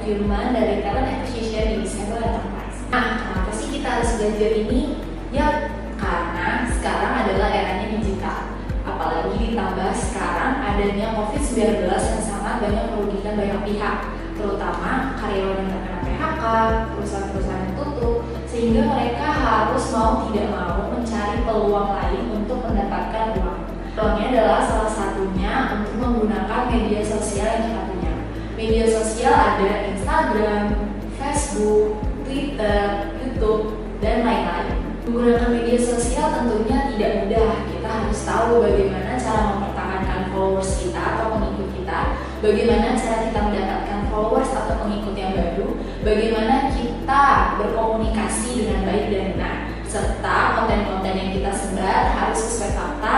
Procurement dari Talent Acquisition di Disable Enterprise. Nah, kenapa sih kita harus belajar ini? Ya, karena sekarang adalah eranya digital. Apalagi ditambah sekarang adanya COVID-19 yang sangat banyak merugikan banyak pihak, terutama karyawan yang terkena PHK, perusahaan-perusahaan yang tutup, sehingga mereka harus mau tidak mau mencari peluang lain untuk mendapatkan uang. Peluangnya adalah salah satunya untuk menggunakan media sosial yang kita punya. Media sosial ada Instagram, Facebook, Twitter, YouTube, dan lain-lain. Menggunakan media sosial tentunya tidak mudah. Kita harus tahu bagaimana cara mempertahankan followers kita atau pengikut kita, bagaimana cara kita mendapatkan followers atau pengikut yang baru, bagaimana kita berkomunikasi dengan baik dan benar, serta konten-konten yang kita sebar harus sesuai fakta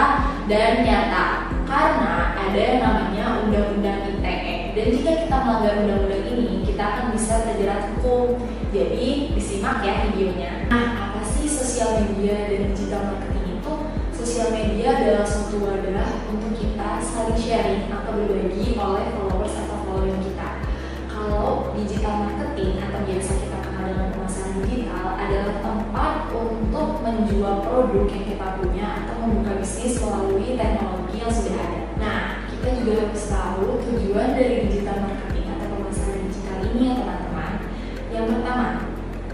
dan nyata. Karena ada yang namanya Undang-Undang ITE, dan jika kita melanggar undang-undang ini, kita akan bisa terjerat hukum. Jadi disimak ya videonya. Nah, apa sih sosial media dan digital marketing itu? Sosial media adalah suatu wadah untuk kita saling sharing atau berbagi oleh followers atau follower kita. Kalau digital marketing atau biasa kita kenal dengan pemasaran digital adalah tempat untuk menjual produk yang kita punya atau membuka bisnis melalui teknologi yang sudah ada. Nah, kita juga harus tahu tujuan dari digital marketing atau pemasaran digital ini ya teman-teman. Yang pertama,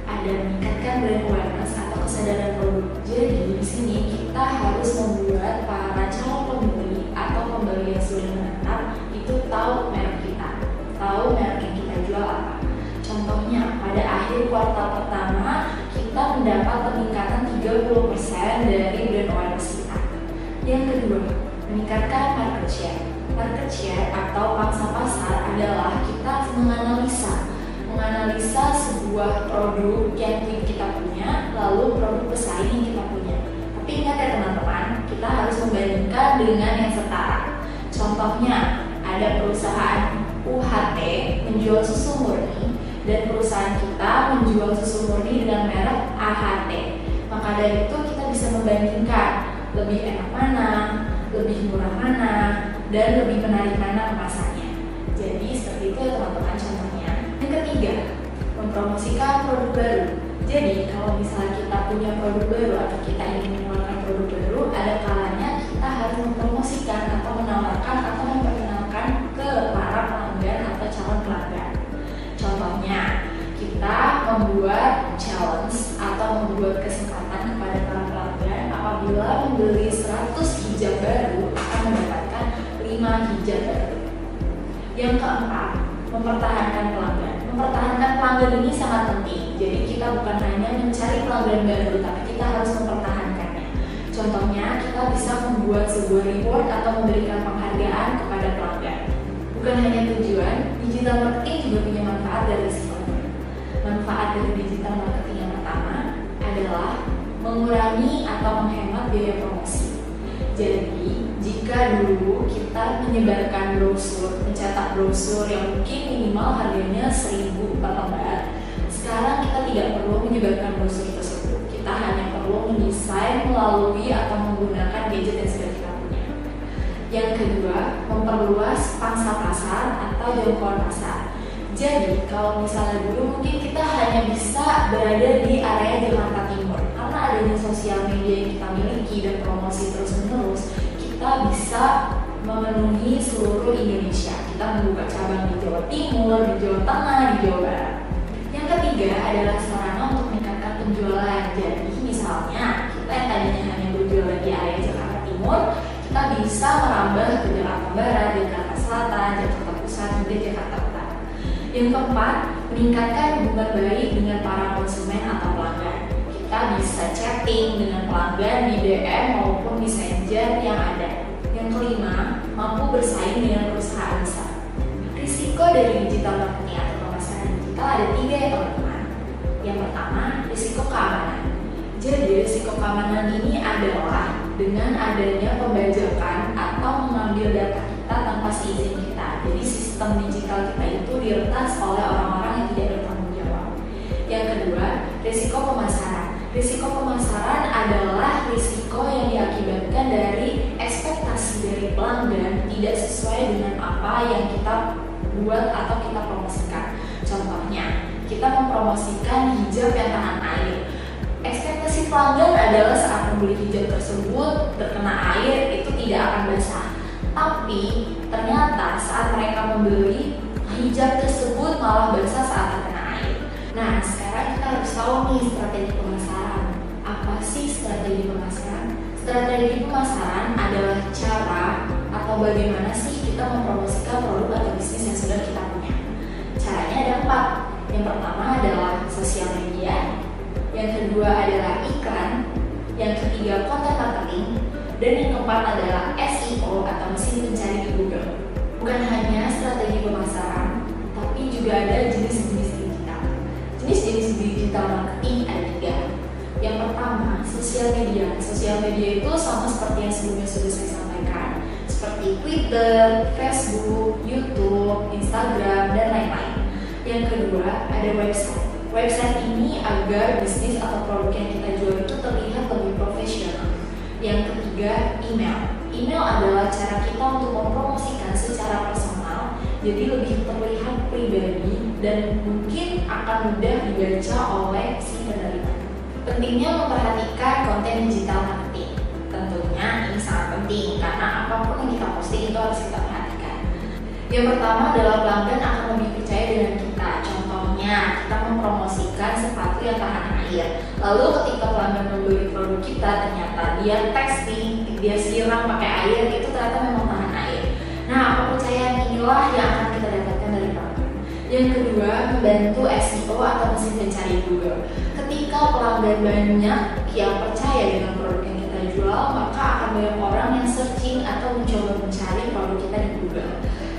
ada meningkatkan brand awareness atau kesadaran produk. Jadi di sini kita harus membuat para calon pembeli atau pembeli yang sudah menetap itu tahu merek kita, tahu merek yang kita jual apa. Contohnya, pada akhir kuartal pertama kita mendapat peningkatan 30% dari brand awareness kita. Yang kedua, meningkatkan market share. Market share atau pangsa pasar adalah kita menganalisa sebuah produk yang kita punya, lalu produk pesaing yang kita punya. Tapi ingat ya teman-teman, kita harus membandingkan dengan yang setara. Contohnya, ada perusahaan UHT menjual susu murni dan perusahaan kita menjual susu murni dengan merek AHT. Maka dari itu kita bisa membandingkan lebih enak mana, lebih murah mana, dan lebih menarik mana kemasannya. Jadi seperti itu ya teman-teman contohnya. Yang ketiga, mempromosikan produk baru. Jadi kalau misalnya kita punya produk baru atau kita ingin mengeluarkan produk baru, ada kalanya kita harus mempromosikan atau menawarkan atau memperkenalkan ke para pelanggan atau calon pelanggan. Contohnya, kita membuat challenge atau membuat kesempatan kepada para pelanggan apabila membeli 100 hijab baru akan mendapatkan 5 hijab baru. Yang keempat, mempertahankan pelanggan. Mempertahankan pelanggan ini sangat penting. Jadi kita bukan hanya mencari pelanggan baru, tapi kita harus mempertahankannya. Contohnya, kita bisa membuat sebuah reward atau memberikan penghargaan kepada pelanggan. Bukan hanya tujuan, digital marketing juga punya manfaat dan risikonya. Manfaat dari digital marketing yang pertama adalah mengurangi atau menghemat biaya promosi. Jadi, jika dulu kita menyebarkan brosur, mencetak brosur yang mungkin minimal harganya 1.000 per lembar, sekarang kita tidak perlu menyebarkan brosur tersebut. Kita hanya perlu mendesain melalui atau menggunakan gadget yang sudah kita punya. Yang kedua, memperluas pangsa pasar atau jangkauan pasar. Jadi, kalau misalnya dulu mungkin kita hanya bisa berada di area Jakarta Timur, karena adanya sosial media yang kita miliki dan promosi terus-menerus, kita bisa memenuhi seluruh Indonesia. Kita membuka cabang di Jawa Timur, di Jawa Tengah, di Jawa Barat. Yang ketiga adalah sarana untuk meningkatkan penjualan. Jadi, misalnya kita yang tadinya hanya berjualan di area Jakarta Timur, kita bisa merambah ke Jakarta Barat, Jakarta Selatan, Jakarta Pusat, hingga Jakarta Utara. Yang keempat, meningkatkan hubungan baik dengan para konsumen atau pelanggan. Kita bisa chatting dengan pelanggan di DM maupun Messenger yang ada. Yang kelima, mampu bersaing dengan perusahaan besar. Risiko dari digital marketing atau pemasaran digital ada 3 ya teman-teman. Yang pertama, risiko keamanan. Jadi risiko keamanan ini adalah dengan adanya pembajakan atau mengambil data kita tanpa seizin kita. Jadi sistem digital kita itu diretas oleh orang-orang yang tidak bertanggung jawab. Yang kedua, risiko pemasaran. Risiko pemasaran adalah risiko yang diakibatkan dari ekspektasi dari pelanggan tidak sesuai dengan apa yang kita buat atau kita promosikan. Contoh kita mempromosikan hijab yang tahan air. Ekspektasi pelanggan adalah saat membeli hijab tersebut terkena air itu tidak akan basah. Tapi ternyata saat mereka membeli, hijab tersebut malah basah saat terkena air. Nah, sekarang kita harus tahu nih strategi pemasaran. Apa sih strategi pemasaran? Strategi pemasaran adalah cara atau bagaimana sih kita mempromosikan produk atau bisnis yang sudah kita punya. Caranya ada 4. Yang pertama adalah sosial media, yang kedua adalah iklan, yang ketiga konten marketing, dan yang keempat adalah SEO atau mesin pencari di Google. Bukan hanya strategi pemasaran, tapi juga ada jenis-jenis digital. Jenis-jenis digital marketing ada 3. Yang pertama, sosial media. Sosial media itu sama seperti yang sebelumnya sudah saya sampaikan, seperti Twitter, Facebook, YouTube, Instagram, dan lain-lain. Yang kedua, ada website. Website ini agar bisnis atau produk yang kita jual itu terlihat lebih profesional. Yang ketiga, email. Email adalah cara kita untuk mempromosikan secara personal, jadi lebih terlihat pribadi dan mungkin akan mudah dibaca oleh si penerima. Pentingnya memperhatikan konten digital marketing. Tentunya ini sangat penting karena apapun yang kita posting itu harus kita perhatikan. Yang pertama adalah pelanggan akan lebih percaya dengan kita. Contohnya, kita mempromosikan sepatu yang tahan air. Lalu ketika pelanggan membeli produk kita, ternyata dia testing, dia siram pakai air, itu ternyata memang tahan air. Nah, kepercayaan inilah yang akan kita dapatkan dari pelanggan. Yang kedua, membantu SEO atau mesin pencari Google. Ketika pelanggan banyak yang percaya dengan produk yang kita jual, maka akan banyak orang yang searching atau mencoba mencari produk kita di Google.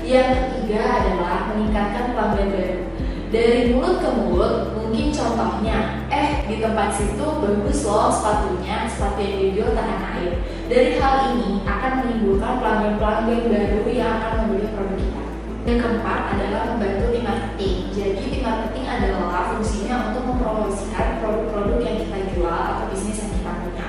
Yang ketiga adalah meningkatkan pelanggan baru. Dari mulut ke mulut, mungkin contohnya, di tempat situ bagus loh sepatunya, sepatu yang dijual tahan air. Dari hal ini akan menimbulkan pelanggan-pelanggan baru yang akan membeli produk kita. Yang keempat adalah membantu tim marketing. Jadi tim marketing adalah fungsinya untuk mempromosikan produk-produk yang kita jual atau bisnis yang kita punya.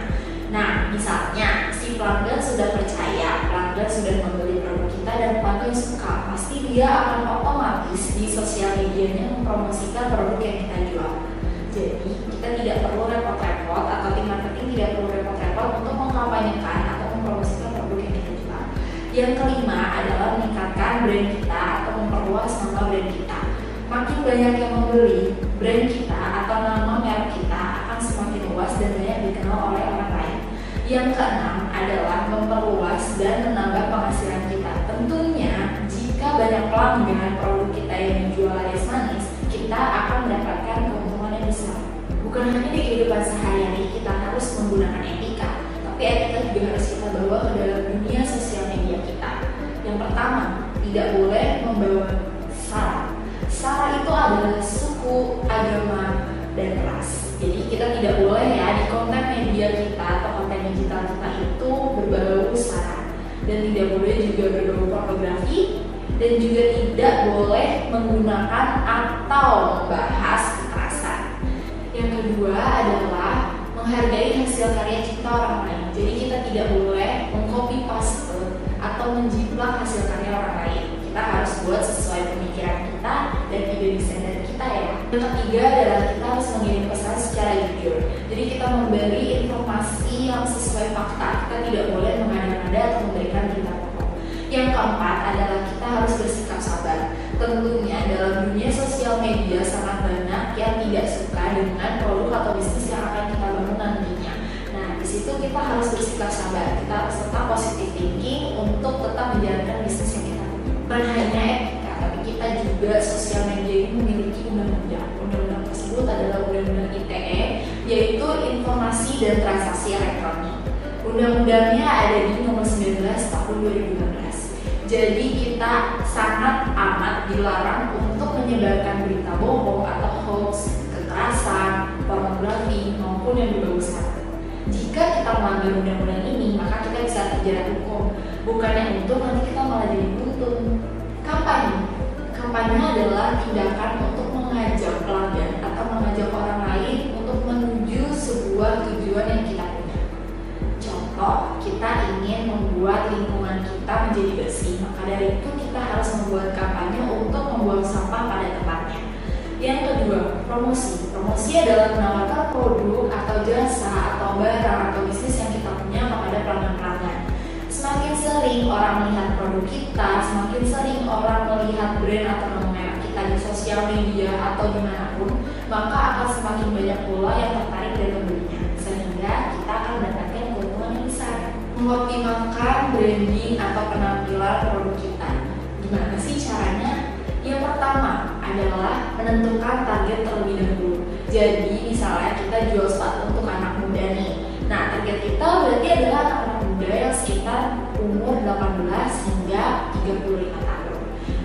Nah, misalnya si pelanggan sudah percaya, pelanggan sudah membeli produk kita dan pelanggan suka, pasti dia akan otomatis di sosial medianya mempromosikan produk yang kita jual. Jadi kita tidak perlu repot-repot atau tim marketing tidak perlu repot-repot untuk mengkampanyekan atau mempromosikan produk yang kita jual. Yang kelima adalah meningkatkan brand kita atau memperluas nama brand kita. Makin banyak yang membeli, brand kita atau nama merek kita akan semakin luas dan banyak dikenal oleh orang lain. Yang keenam adalah memperluas dan menambah penghasilan kita. Tentunya jika banyak pelanggan produk kita yang dijual laris-manis, kita akan mendapatkan keuntungan yang besar. Bukan hanya di kehidupan sehari-hari kita harus menggunakan etika, tapi etika juga harus kita bawa ke dalam dunia sosial media kita. Yang pertama, tidak boleh membawa sara. Sara itu adalah suku, agama, dan ras. Jadi kita tidak boleh ya di konten media kita atau konten digital kita itu berbau sara, dan tidak boleh juga berbau pornografi, dan juga tidak boleh menggunakan atau membahas kekerasan. Yang kedua adalah menghargai hasil karya cipta orang lain. Jadi kita tidak boleh mengcopy paste atau menjiplak hasil karya orang lain. Kita harus buat sesuai pemikiran kita dan ide desain dari kita ya. Yang ketiga adalah kita harus mengirim pesan secara jujur. Jadi kita memberi informasi yang sesuai fakta. Kita tidak boleh mengada-ngada atau memberikan berita bohong. Yang keempat adalah kita harus bersikap sabar. Tentunya dalam dunia sosial media sangat banyak yang tidak suka dengan produk atau bisnis yang akan kita bangun nantinya. Nah, di situ kita harus bersikap sabar. Kita harus tetap positive thinking untuk tetap menjalankan bisnis yang kita punya. Bukan hanya etika, tapi kita juga sosial media ini memiliki undang-undang. Undang-undang tersebut adalah Undang-Undang ITE, yaitu Informasi dan Transaksi Elektronik. Undang-undangnya ada di nomor 19 tahun 2015. Jadi kita sangat amat dilarang untuk menyebarkan berita bohong atau hoax, kekerasan, pornografi maupun yang berbau sara. Jika kita melanggar undang-undang ini, maka kita bisa terjerat hukum. Bukannya itu nanti kita malah jadi buntut. Kampanye adalah tindakan untuk mengajak pelanggan atau mengajak orang lain untuk menuju sebuah tujuan yang kita punya. Contoh, kita ingin membuat lingkungan kita menjadi bersih, maka dari itu kita harus membuat kampanye untuk membuang sampah pada tempatnya. Yang kedua, promosi. Promosi adalah menawarkan produk atau jasa atau barang atau bisnis yang kita punya kepada pelanggan-pelanggan. Semakin sering orang melihat produk kita, semakin sering orang melihat brand atau nama merek kita di sosial media atau dimanapun, maka akan semakin banyak pula yang tertarik dan membelinya, sehingga kita akan mendapatkan keuntungan yang besar. Mengoptimalkan branding atau penampilan produk kita. Gimana sih caranya? Yang pertama adalah menentukan target terlebih dahulu. Jadi misalnya kita jual sepatu untuk anak muda nih. Nah, target kita berarti adalah anak muda yang sekitar umur 18 hingga 35 tahun.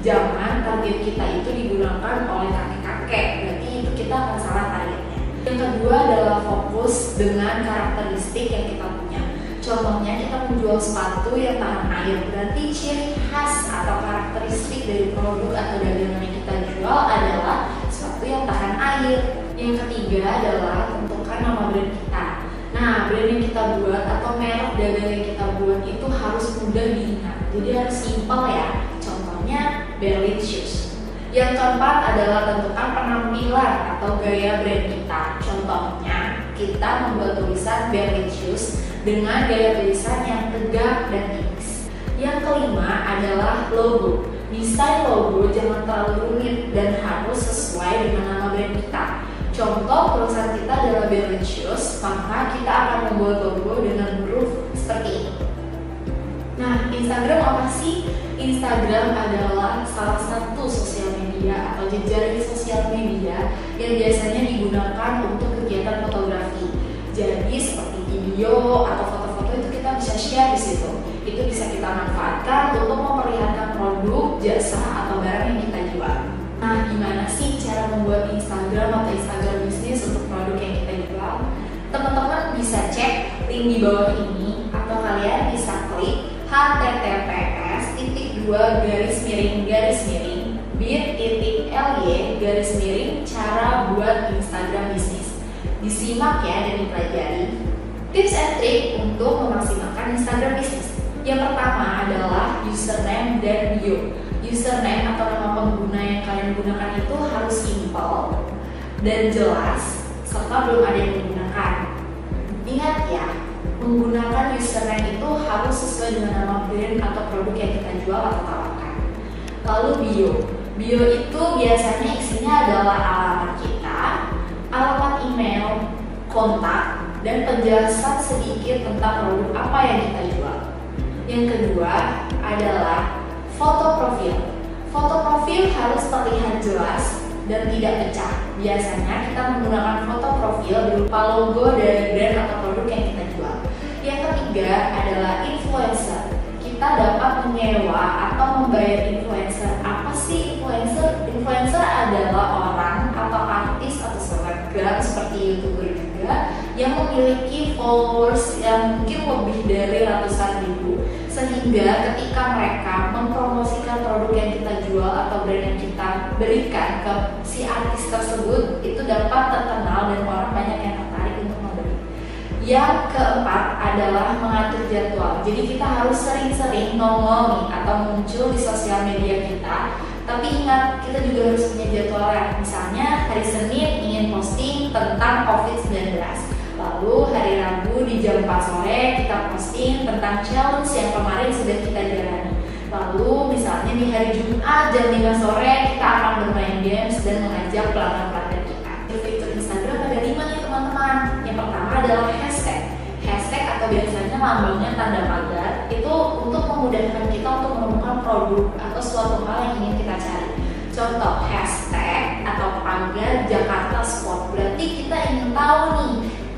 Jangan target kita itu digunakan oleh kakek-kakek, berarti itu kita akan salah targetnya. Yang kedua adalah fokus dengan karakteristik yang kita punya. Contohnya kita menjual sepatu yang tahan air, berarti ciri khas atau karakteristik dari produk atau dagangan yang kita jual adalah sepatu yang tahan air. Yang ketiga adalah tentukan nama brand kita. Nah, brand yang kita buat atau merek dagangan yang kita buat itu harus mudah diingat, jadi harus simpel ya. Contohnya Berlin Shoes. Yang keempat adalah tentukan penampilan atau gaya brand kita. Contohnya kita membuat tulisan Berlin Shoes dengan gaya tulisan yang tegak dan tipis. Yang kelima adalah logo. Desain logo jangan terlalu rumit dan harus sesuai dengan nama brand kita. Contoh perusahaan kita adalah Berlin Shoes, maka kita akan membuat logo dengan huruf seperti ini. Nah, Instagram apa sih? Instagram adalah salah satu sosial media atau jejaring sosial media yang biasanya digunakan untuk kegiatan fotografi. Jadi seperti video atau foto-foto itu kita bisa share di situ. Itu bisa kita manfaatkan untuk memperlihatkan produk, jasa atau barang yang kita jual. Nah, gimana sih cara membuat Instagram atau Instagram bisnis untuk produk yang kita jual? Teman-teman bisa cek link di bawah ini atau kalian bisa klik https://bit.ly cara buat Instagram bisnis. Disimak ya dan dipelajari. Tips and trick untuk memaksimalkan Instagram bisnis. Yang pertama adalah username dan bio. Username atau nama pengguna yang kalian gunakan itu harus simple dan jelas serta belum ada yang menggunakan. Ingat ya, menggunakan username itu harus sesuai dengan nama brand atau produk yang kita jual atau tawarkan. Lalu bio. Bio itu biasanya isinya adalah alamat kita, alamat email, kontak, dan penjelasan sedikit tentang produk apa yang kita jual. Yang kedua adalah foto profil. Foto profil harus terlihat jelas dan tidak pecah. Biasanya kita menggunakan foto profil berupa logo dari brand atau produk yang kita jual. Yang ketiga adalah influencer. Kita dapat menyewa atau membayar influencer. Apa sih influencer? Influencer adalah orang atau artis atau selebgram seperti YouTuber juga yang memiliki followers yang mungkin lebih dari ratusan ribu, sehingga ketika mereka mempromosikan produk yang kita jual atau brand yang kita berikan ke si artis tersebut, itu dapat terkenal dan orang banyak yang tertarik untuk membeli. Yang keempat adalah mengatur jadwal. Jadi kita harus sering-sering nongol nih atau muncul di sosial media kita. Tapi ingat, kita juga harus punya jadwalnya. Misalnya hari Senin ingin posting tentang COVID-19. Lalu hari Rabu di jam 4 sore kita posting tentang challenge yang kemarin sudah kita jalani. Lalu misalnya di hari Jumat jam 5 sore kita akan bermain games dan mengajak pelanggan-pelanggan kita. Fitur Instagram ada 5 nih teman-teman. Yang pertama adalah hashtag. Hashtag atau biasanya lambangnya tanda pagar itu untuk memudahkan kita untuk menemukan produk atau suatu hal yang ingin kita cari. Contoh hashtag atau pagar Jakarta Spot. Berarti kita ingin tahu nih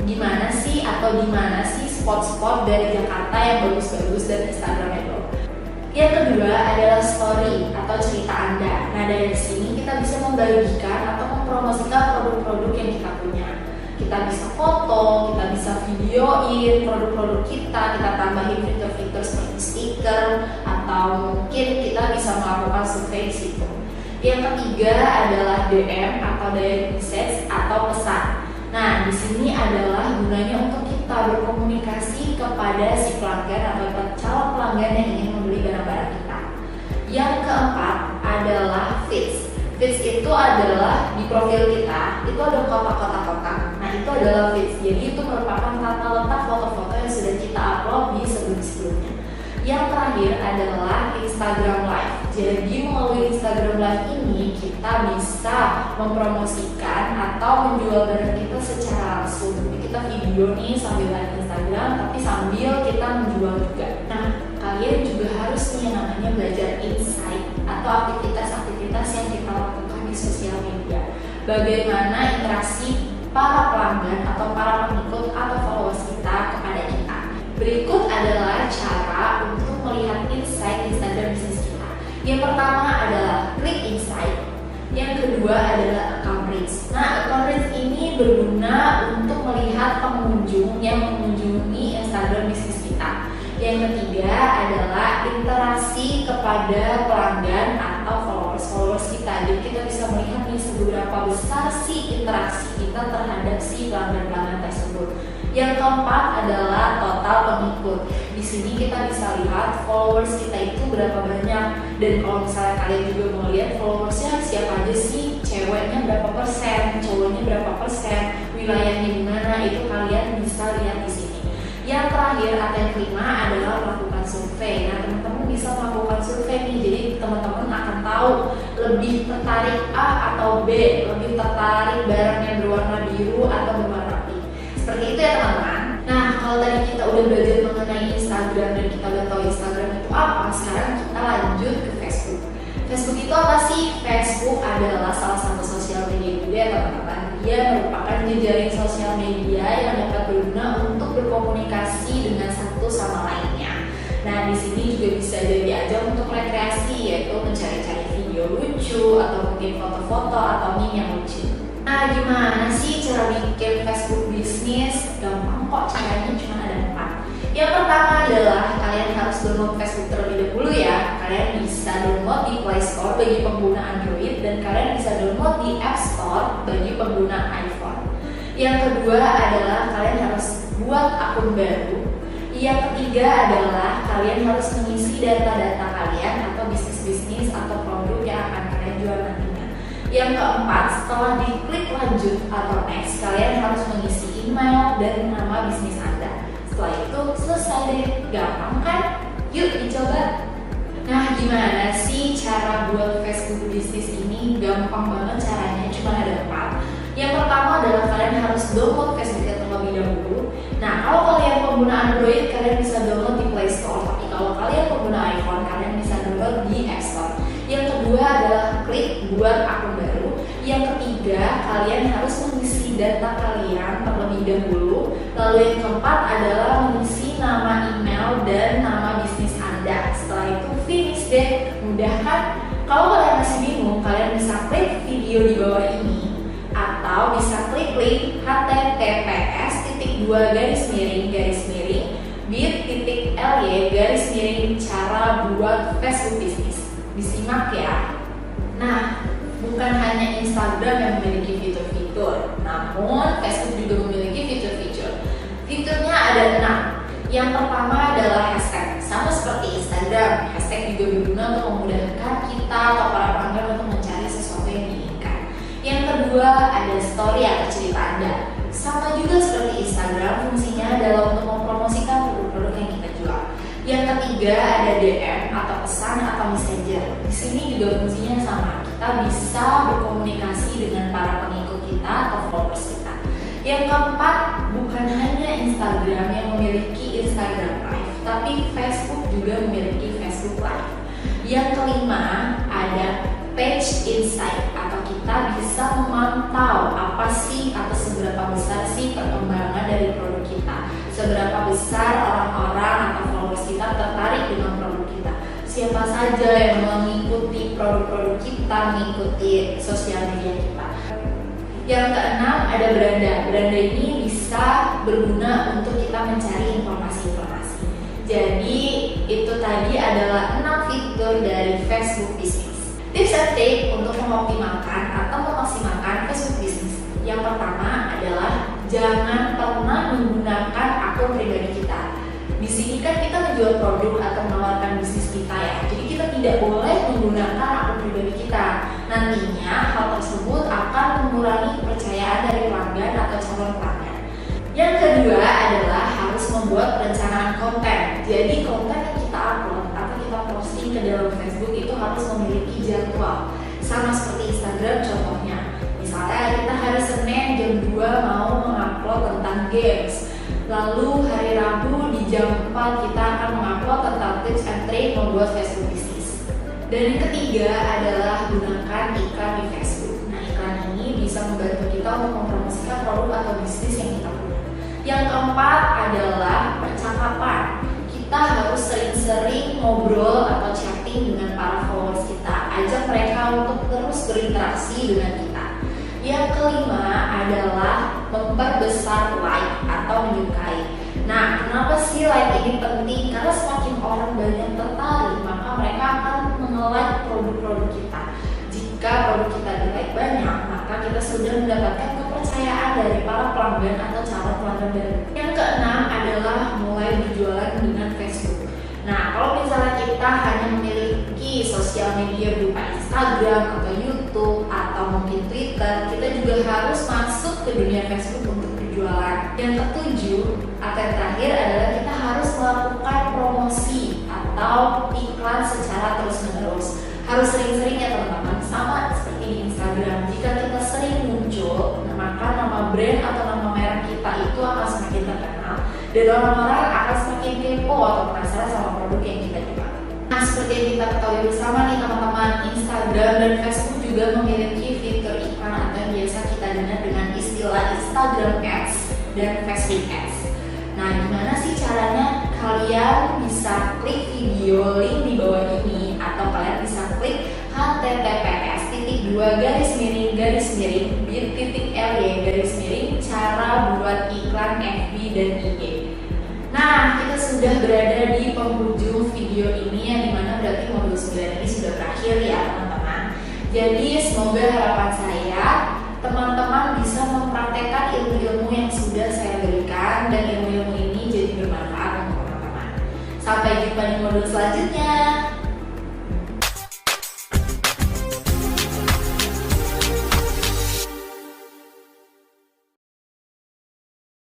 gimana sih atau di mana sih spot-spot dari Jakarta yang bagus-bagus dan Instagramable. Yang kedua adalah story atau cerita Anda. Nah, dari sini kita bisa membagikan atau mempromosikan produk-produk yang kita punya. Kita bisa foto, kita bisa videoin produk-produk kita tambahin fitur-fitur seperti stiker, atau mungkin kita bisa melakukan survei di situ. Yang ketiga adalah DM atau direct message atau pesan. Nah, di sini adalah gunanya untuk kita berkomunikasi kepada si pelanggan atau calon pelanggan yang ingin membeli barang-barang kita. Yang keempat adalah feeds. Feeds itu adalah di profil kita, itu ada kotak-kotak. Nah, itu adalah feeds. Jadi itu merupakan tata letak foto-foto yang sudah kita upload di sebelum-sebelumnya. Yang terakhir adalah Instagram Live. Jadi melalui Instagram Live ini kita bisa mempromosikan atau menjual barang kita secara langsung. Jadi kita video nih sambil live Instagram, tapi sambil kita menjual juga. Nah, kalian juga harus nih yang namanya belajar insight atau aktivitas-aktivitas yang kita lakukan di sosial media. Bagaimana interaksi para pelanggan atau para pengikut atau followers kita kepada kita. Berikut adalah cara untuk melihat insight Instagram bisnis kita. Yang pertama adalah klik insight. Yang kedua adalah account reach. Nah, account reach ini berguna untuk melihat pengunjung yang mengunjungi Instagram bisnis kita. Yang ketiga adalah interaksi kepada pelanggan atau followers kita. Jadi kita bisa melihat nih seberapa besar sih interaksi kita terhadap si pelanggan-pelanggan tersebut. Yang keempat adalah total pengikut. Di sini kita bisa lihat followers kita itu berapa banyak, dan kalau misalnya kalian juga mau lihat followersnya siapa aja sih, ceweknya berapa persen, cowoknya berapa persen, wilayahnya di mana, itu kalian bisa lihat di sini. Yang terakhir atau yang kelima adalah melakukan survei. Nah, teman-teman bisa melakukan survei nih, jadi teman-teman akan tahu lebih tertarik A atau B, lebih tertarik barang yang berwarna biru atau berwarna pink. Seperti itu ya teman-teman. Nah, kalau tadi kita udah belajar mengenai Instagram dan kita udah tahu Instagram itu apa, sekarang kita lanjut ke Facebook. Facebook itu apa sih? Facebook adalah salah satu sosial media juga ya teman-teman. Dia merupakan jejaring sosial media yang dapat berguna untuk berkomunikasi dengan satu sama lainnya. Nah, di sini juga bisa jadi ajang untuk rekreasi, yaitu mencari-cari video lucu atau mungkin foto-foto atau meme yang lucu. Nah, gimana sih cara bikin Facebook bisnis? Gampang kok, caranya cuma ada 4. Yang pertama adalah kalian harus download Facebook terlebih dahulu ya. Kalian bisa download di Play Store bagi pengguna Android, dan kalian bisa download di App Store bagi pengguna iPhone. Yang kedua adalah kalian harus buat akun baru. Yang ketiga adalah kalian harus mengisi data-data kalian atau bisnis-bisnis atau produk yang akan kalian jual nantinya. Yang keempat, setelah diklik lanjut atau next, kalian harus mengisi email dan nama bisnis Anda. Setelah itu selesai deh, gampang kan? Yuk dicoba. Nah, gimana sih cara buat Facebook bisnis ini? Gampang banget caranya, cuma ada 4. Yang pertama adalah kalian harus download Facebooknya terlebih dahulu. Nah, kalau kalian pengguna Android, kalian bisa download di Play Store. Tapi kalau kalian pengguna iPhone, kalian bisa download di App Store. Yang kedua adalah klik buat akun baru. Yang ketiga, kalian harus mengisi data kalian terlebih dahulu. Lalu yang keempat adalah mengisi nama email dan nama bisnis Anda. Setelah itu finish deh, mudah kan? Kalau kalian masih bingung, kalian bisa klik video di bawah ini, atau bisa klik link https://bit.ly cara buat Facebook bisnis. Disimak ya. Nah, bukan hanya Instagram yang memiliki fitur-fitur, namun Facebook juga memiliki fitur-fitur. Fiturnya ada 6. Yang pertama adalah hashtag. Sama seperti Instagram, hashtag juga berguna untuk memudahkan kita atau para pelanggan untuk mencari sesuatu yang diinginkan. Yang kedua ada story atau cerita Anda. Sama juga seperti Instagram, fungsinya adalah untuk mempromosikan produk-produk yang kita jual. Yang ketiga ada DM atau pesan atau messenger. Di sini juga fungsinya sama. Kita bisa berkomunikasi dengan para pengikut kita atau followers kita. Yang keempat, bukan hanya Instagram yang memiliki Instagram Live, tapi Facebook juga memiliki Facebook Live. Yang kelima ada page insight, atau kita bisa memantau apa sih atau seberapa besar sih perkembangan dari produk kita, seberapa besar orang-orang atau followers kita tertarik dengan produk kita, siapa saja yang mengikuti produk-produk kita, mengikuti sosial media kita. Yang keenam ada beranda. Beranda ini bisa berguna untuk kita mencari informasi-informasi. Jadi itu tadi adalah 6 fitur dari Facebook Business. Tips and trick untuk mengoptimalkan atau memaksimalkan Facebook Business. Yang pertama adalah jangan pernah menggunakan akun pribadi kita. Di sini kan kita menjual produk atau menawarkan bisnis kita ya. Jadi kita tidak boleh menggunakan akun pribadi kita. Nantinya hal tersebut akan mengurangi kepercayaan dari pelanggan atau calon pelanggan. Yang kedua adalah harus membuat perencanaan konten. Jadi konten yang kita upload atau kita posting ke dalam Facebook itu harus memiliki jadwal. Sama seperti Instagram contohnya. Misalnya kita hari Senin jam 2 mau mengupload tentang games. Lalu hari Rabu di jam 4 kita akan mengupload tentang tips and trick membuat Facebook bisnis. Dan yang ketiga adalah gunakan iklan di Facebook. Nah, iklan ini bisa membantu kita untuk mempromosikan produk atau bisnis yang kita punya. Yang keempat adalah percakapan. Kita harus sering-sering ngobrol atau chatting dengan para followers kita. Ajak mereka untuk terus berinteraksi dengan kita. Yang kelima adalah memperbesar like atau menyukai. Nah, kenapa sih like ini penting? Karena semakin orang banyak tertarik, maka mereka akan nge-like produk-produk kita. Jika produk kita di-like banyak, maka kita sudah mendapatkan kepercayaan dari para pelanggan atau calon pelanggan baru. Yang keenam adalah mulai berjualan dengan Facebook. Nah, kalau misalnya kita hanya memiliki sosial media berupa Instagram atau YouTube atau mungkin Twitter, kita juga harus masuk ke dunia Facebook untuk berjualan. Yang ketujuh atau yang terakhir adalah kita harus melakukan promosi atau iklan secara terus-menerus. Harus sering-sering ya teman-teman, sama seperti di Instagram. Jika kita sering muncul, maka nama brand atau nama merek kita itu akan semakin terkenal dan orang-orang akan semakin kepo atau penasaran sama produk yang kita jual. Nah, seperti yang kita ketahui bersama nih teman-teman, Instagram dan Facebook juga memiliki fitur iklan atau yang biasa kita dengar dengan istilah Instagram Ads dan Facebook Ads. Nah, gimana sih caranya? Kalian bisa klik video link di bawah ini atau kalian bisa klik https://bit.ly cara buat iklan FB dan IG. Nah, kita sudah berada di penghujung video ini yang dimana berarti modul 9 ini sudah berakhir ya teman-teman. Jadi semoga harapan saya teman-teman bisa mempraktekkan ilmu-ilmu yang sudah saya berikan dan ilmu-ilmu ini jadi bermanfaat untuk teman-teman. Sampai jumpa di modul selanjutnya.